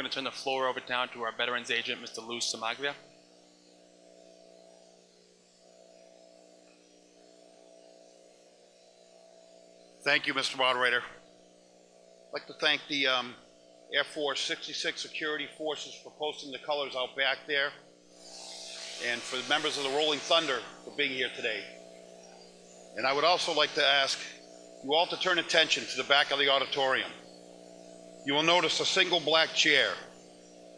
going to turn the floor over now to our Veterans Agent, Mr. Lou Samaglia. Thank you, Mr. Moderator. I'd like to thank the Air Force 66 Security Forces for posting the colors out back there, and for the members of the Rolling Thunder for being here today. And I would also like to ask you all to turn attention to the back of the auditorium. You will notice a single black chair.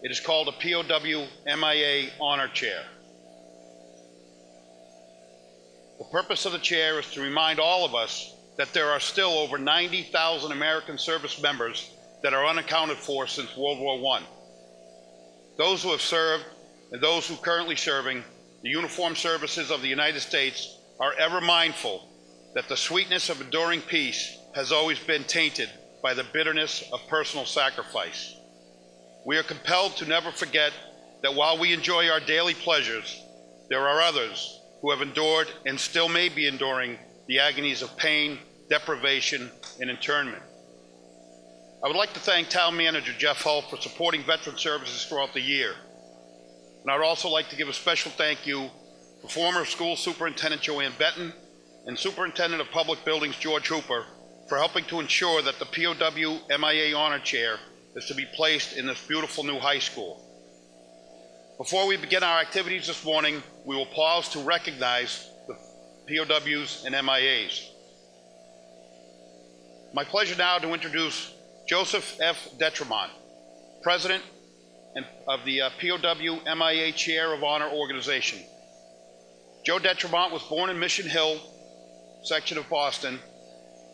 It is called a POW MIA Honor Chair. The purpose of the chair is to remind all of us that there are still over 90,000 American service members that are unaccounted for since World War I. Those who have served and those who are currently serving the uniformed services of the United States are ever mindful that the sweetness of enduring peace has always been tainted by the bitterness of personal sacrifice. We are compelled to never forget that while we enjoy our daily pleasures, there are others who have endured and still may be enduring the agonies of pain, deprivation, and internment. I would like to thank Town Manager Jeff Hull for supporting veteran services throughout the year. And I would also like to give a special thank you to former School Superintendent Joanne Benton and Superintendent of Public Buildings George Hooper for helping to ensure that the POW MIA Honor Chair is to be placed in this beautiful new high school. Before we begin our activities this morning, we will pause to recognize the POWs and MIAs. My pleasure now to introduce Joseph F. Detremont, President of the POW MIA Chair of Honor Organization. Joe Detremont was born in Mission Hill, section of Boston,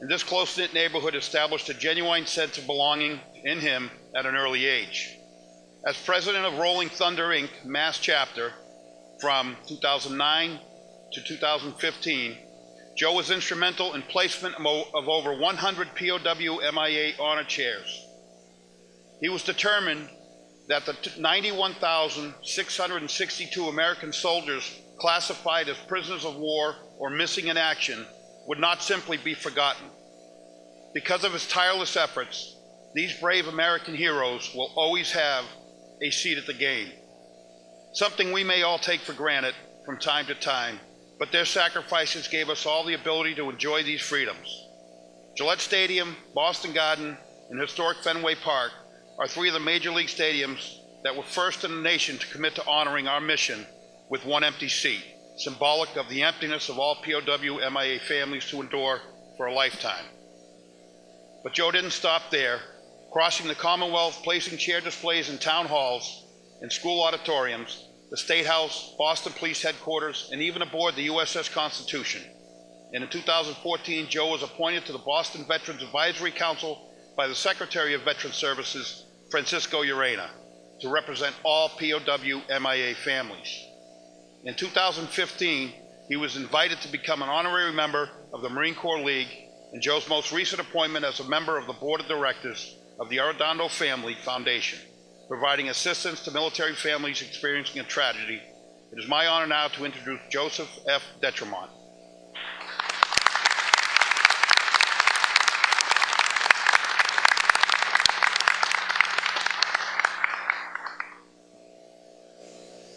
and this close-knit neighborhood established a genuine sense of belonging in him at an early age. As president of Rolling Thunder, Inc., Mass Chapter, from 2009 to 2015, Joe was instrumental in placement of over 100 POW MIA honor chairs. He was determined that the 91,662 American soldiers classified as prisoners of war or missing in action would not simply be forgotten. Because of his tireless efforts, these brave American heroes will always have a seat at the game. Something we may all take for granted from time to time, but their sacrifices gave us all the ability to enjoy these freedoms. Gillette Stadium, Boston Garden, and historic Fenway Park are three of the major league stadiums that were first in the nation to commit to honoring our mission with one empty seat, symbolic of the emptiness of all POW MIA families to endure for a lifetime. But Joe didn't stop there. Crossing the Commonwealth, placing chair displays in town halls and school auditoriums, the State House, Boston Police Headquarters, and even aboard the USS Constitution. And in 2014, Joe was appointed to the Boston Veterans Advisory Council by the Secretary of Veteran Services, Francisco Urena, to represent all POW MIA families. In 2015, he was invited to become an honorary member of the Marine Corps League, and Joe's most recent appointment as a member of the Board of Directors of the Arredondo Family Foundation, providing assistance to military families experiencing a tragedy. It is my honor now to introduce Joseph F. Detremont.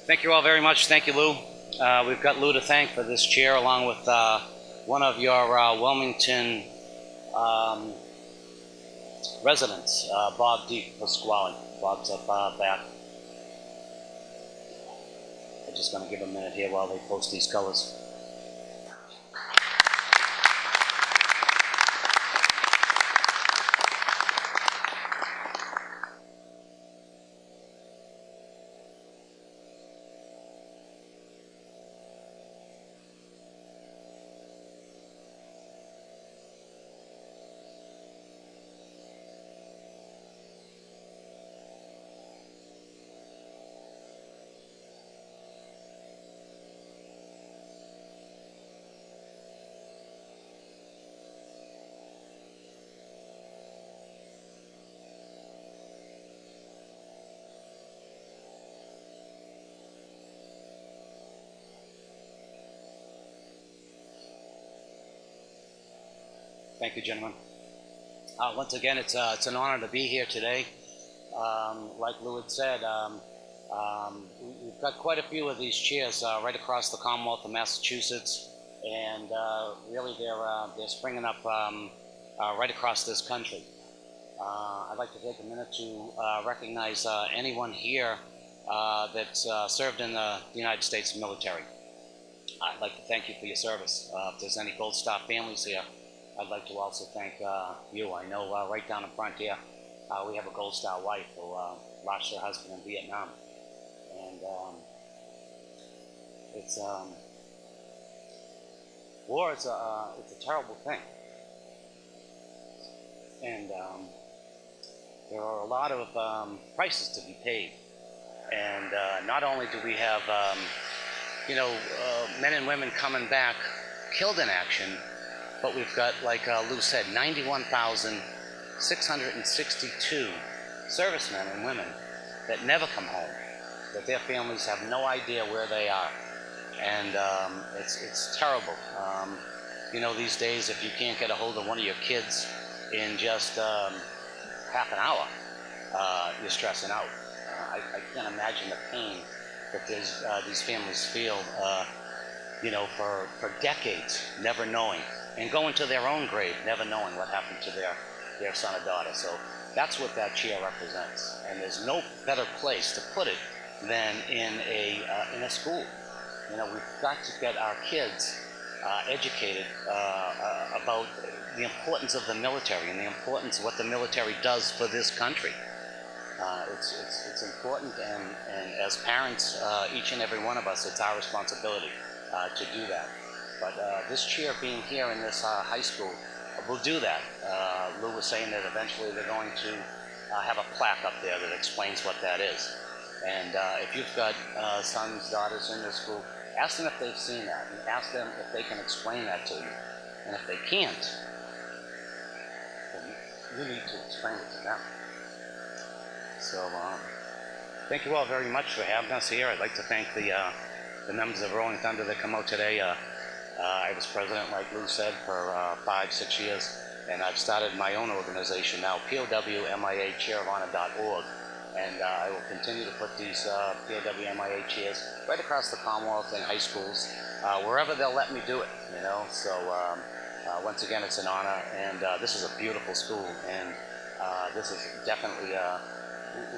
Thank you all very much. Thank you, Lou. We've got Lou to thank for this chair, along with one of your Wilmington residents, Bob D. Pasquale. Bob's up back. I'm just going to give a minute here while they post these colors. Thank you, gentlemen. Once again, it's an honor to be here today. like Lou had said, we've got quite a few of these chairs right across the Commonwealth of Massachusetts, and really they're springing up right across this country. I'd like to take a minute to recognize anyone here that's served in the United States military. I'd like to thank you for your service. If there's any Gold Star families here, I'd like to also thank you. I know right down in front here, we have a Gold Star wife who lost her husband in Vietnam. And it's war is it's a terrible thing. And there are a lot of prices to be paid. And not only do we have men and women coming back killed in action, but we've got, like Lou said, 91,662 servicemen and women that never come home, that their families have no idea where they are. And it's terrible. These days, if you can't get a hold of one of your kids in just half an hour, you're stressing out. I can't imagine the pain that these families feel, for decades, never knowing, and going to their own grave, never knowing what happened to their son or daughter. So that's what that chair represents. And there's no better place to put it than in a school. We've got to get our kids educated about the importance of the military and the importance of what the military does for this country. It's important, and as parents, each and every one of us, it's our responsibility to do that. But this chair being here in this high school will do that. Lou was saying that eventually they're going to have a plaque up there that explains what that is. And if you've got sons, daughters in this school, ask them if they've seen that, and ask them if they can explain that to you. And if they can't, then you need to explain it to them. So thank you all very much for having us here. I'd like to thank the members of Rolling Thunder that come out today. I was president, like Lou said, for 5-6 years, and I've started my own organization now, POWMIA.org, and I will continue to put these POWMIA chairs right across the Commonwealth in high schools, wherever they'll let me do it, So once again, it's an honor, and this is a beautiful school, and this is definitely,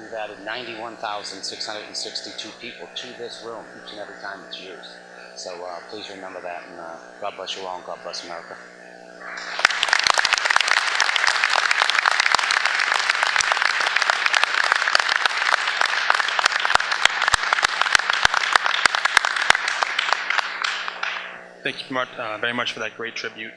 we've added 91,662 people to this room each and every time it's used. So please remember that, and God bless you all, and God bless America. Thank you very much for that great tribute.